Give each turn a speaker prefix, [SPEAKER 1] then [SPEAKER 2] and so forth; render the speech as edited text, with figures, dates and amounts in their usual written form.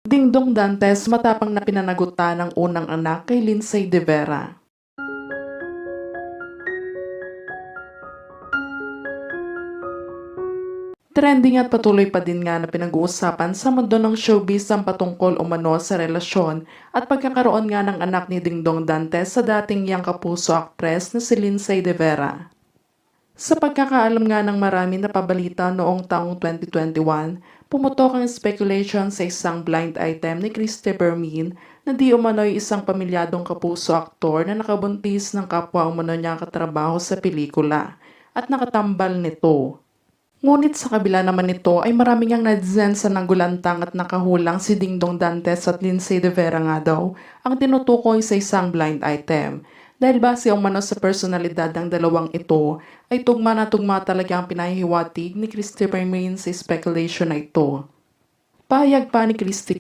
[SPEAKER 1] Dingdong Dantes matapang na pinanagutan ng unang anak kay Lindsay De Vera. Trending at patuloy pa din nga na pinag-uusapan sa mundo ng showbiz ang patungkol umano sa relasyon at pagkakaroon nga ng anak ni Dingdong Dantes sa dating yang kapuso aktres na si Lindsay De Vera. Sa pagkakaalam nga ng marami na pabalita noong taong 2021, pumutok ang speculation sa isang blind item ni Christopher Min na di umano'y isang pamilyadong kapuso aktor na nakabuntis ng kapwa umano niya katrabaho sa pelikula at nakatambal nito. Ngunit sa kabila naman nito ay marami ngang netizen sa nanggulantang at nakahulang si Dingdong Dantes at Lindsay De Vera nga daw ang tinutukoy sa isang blind item. Dahil base umano sa personalidad ng dalawang ito, ay tugma na tugma talaga ang pinahihiwatig ni Christopher Min sa speculation na ito. Pahayag pa ni Christopher